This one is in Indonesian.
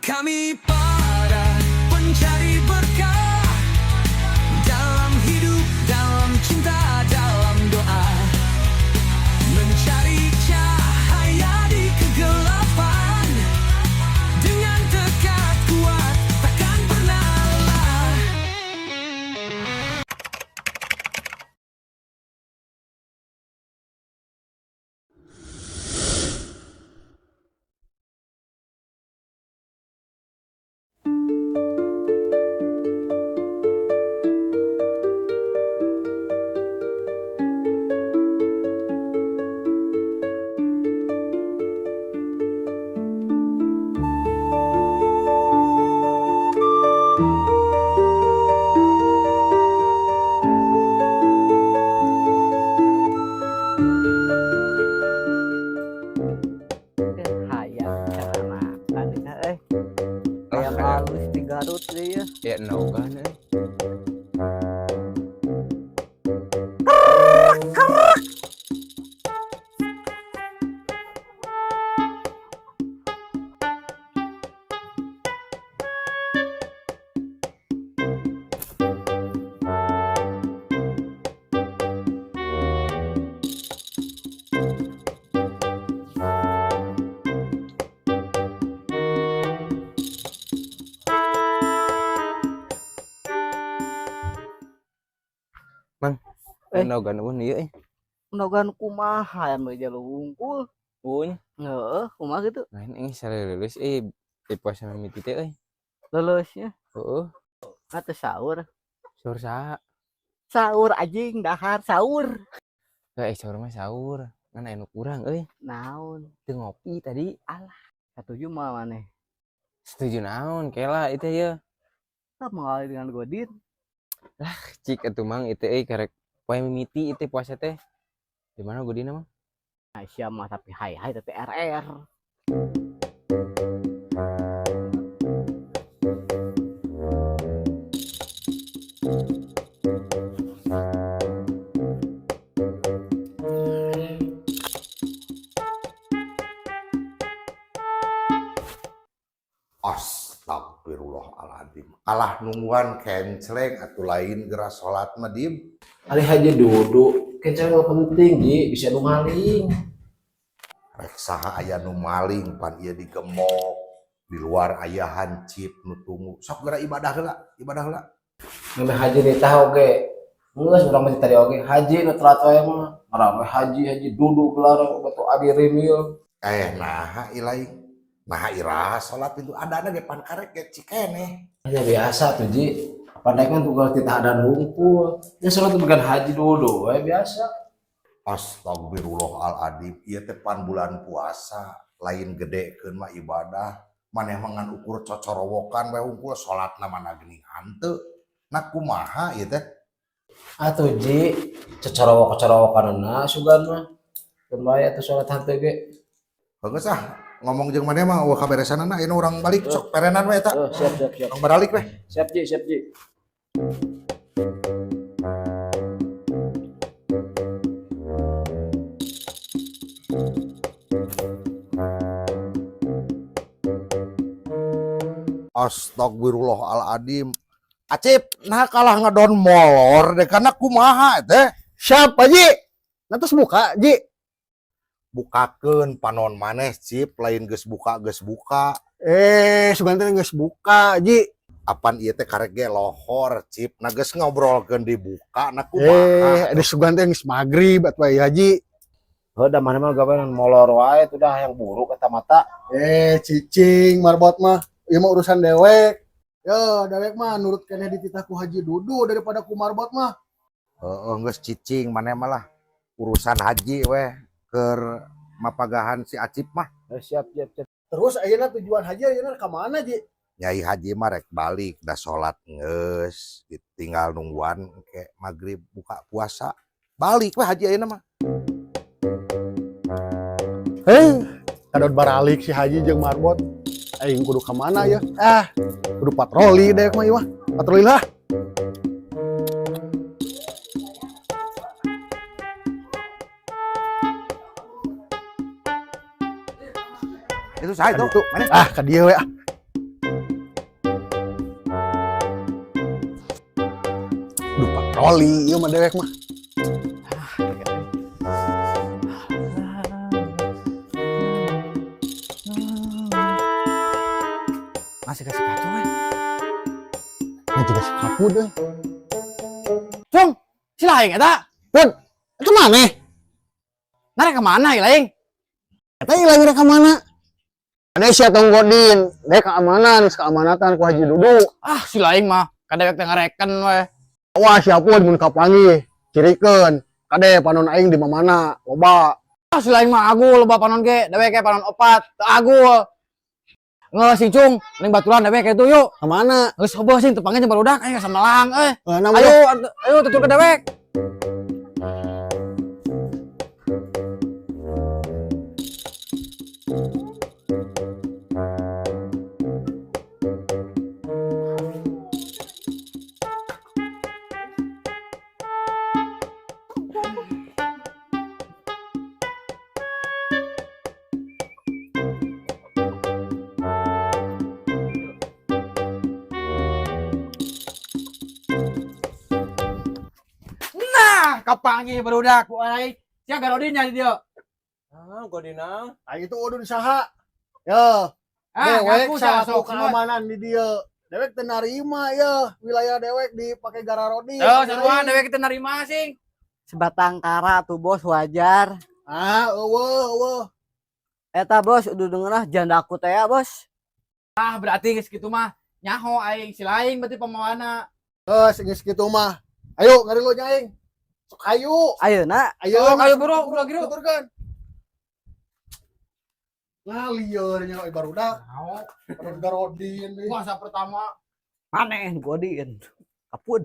Kami para pencari berkah dalam hidup, dalam cinta, dalam doa, mencari cahaya di kegelapan dengan tekad kuat takkan pernah lelah. Hayang cara makan kayak kayak- halus di Garut deh ya. Ya nogan nogan un ieu Nogan kumaha anu jalur unggul. un Heeh, kumaha gitu. main ini sare lulus pas sama miti teh Lelusnya heeh kata sahur. sahur saha Sahur anjing dahar sahur. sahur mah sahur kan anu kurang Naon? teu ngopi tadi Katuju mah maneh. setuju naon kela itu ya Tak mengalir dengan Godin. cik atuh mang itu karek poe mimiti itu puasa teh di mana gue dina mah Nah, siapa mah tapi hai tapi RR. Astagfirullahaladzim. Alah nungguan kenceleng atau lain geras sholat medim. Ari haji duduk, kencang gak penting, Ji. Bisa nu maling. Rek saha aya nu maling pan ieu digemok. Di luar aya hancip nu tunggu. Sok geura ibadah heula. Neme haji di tahu ge. Geus urang mah tadi oge. Haji nu telat wae mah. Rame haji duduk gelar batu adi rimil. Nah ilaing. Nah iraha sholat itu adana ge pan karek ge cikene. Ya biasa tuh, Ji. Pandai kan tugas kita ada ngumpul. Ya sholat itu bukan haji dulu, biasa. Astagfirullahaladzim. Ieu teh pan bulan puasa, lain gedekeun mah ibadah. Maneh mangan ukur cocorowokan we unggul salatna mana geuning hanteu. Nah kumaha ieu teh? Atuh, Ji, cecorowok-cocorowokanna sugan mah. Keun bae atuh sholat hanteu ge. Geus ngomong jeung maneh mah eueuh kaberesanana ieu urang balik sok perenan we eta. Siap. Urang baralik we. Siap, Ji. Astagfirullahaladzim. Acip, nah kalah ngedon molor deh karena kumaha teh. Siapa Ji? Natus buka Ji. Bukakeun panon maneh Cip, lain geus buka. Sebentar geus buka Ji. Apan ieu teh karek ge lohor Cip, nah geus ngobrolkeun dibuka, nah kumaha. Ada sebentar geus magrib atuh ya Ji. Udah mana mah gawean molor wae itu dah yang buruk kata mata. Cicing marbot mah. Ieu mah urusan dewek. Yo, dewek mah nurut keneh dititah ku Haji Dudu daripada ku marbot mah. Geus cicing maneh malah urusan haji weh keur mapagahan si Acip mah. Siap. Terus ayeuna tujuan haji ayeuna ka mana Ji? Nyai haji mah rek balik dah salat geus, tinggal nungguan ke magrib buka puasa. Balik weh haji ayeuna mah. Kadot baralik si Haji jeung marbot. Aing kudu ka mana ya? Kudu patroli deh mah ieu mah. Patroli lah. Itu saya itu. Mana? Ka dieu we. patroli ieu mah dewek mah. Masih kasih kacau ya. Nah juga si kaput euy. Cung, si Laing eta. Pun, itu mana? Narek kemana ya Laing? Eta ilang rek ka mana? Ada si Atong Godin, dek keamanan, keamanatan ku Haji Dudu. Ah, si Laing mah kadewek teh ngareken we. Awas siapun mun kapanggih, cirikeun. Kade panon aing di mana? Loba. Ah, si Laing mah agul loba panon ge, dewek ke panon opat, teu agul. Ngeus sing Cung, ning baturan dewek itu yuk. Ka mana? Geus heubeul sing tepangnya jeung barudak aya samelang Nama Ayo, ayo tutur ke dewek. Nah, kapangi barudak ku ai. Sia garodin nya di dieu. Ah, Godina. Aing itu udun saha? Yo, Ah, dewek ngaku satu sok keamanan di dieu. Dewek teu narima ya, wilayah dewek dipake gararodi. Yo, saruan dewek kita narima sing. Sebatang kara tuh bos wajar. Ah, eueuh. Eta bos udah dengerah janda aku teh ya bos. Ah, berarti geus kitu mah nyaho aing si Laing berarti pemawana. Geus kitu mah. Ayo ngarilu nya aing. Sok hayu. Ayeuna Oh, ayo bro, udah gitu. Tuturkeun. Nah, liarnya barudak. Barudak garodin. Puasa pertama maneh godin. Kaput.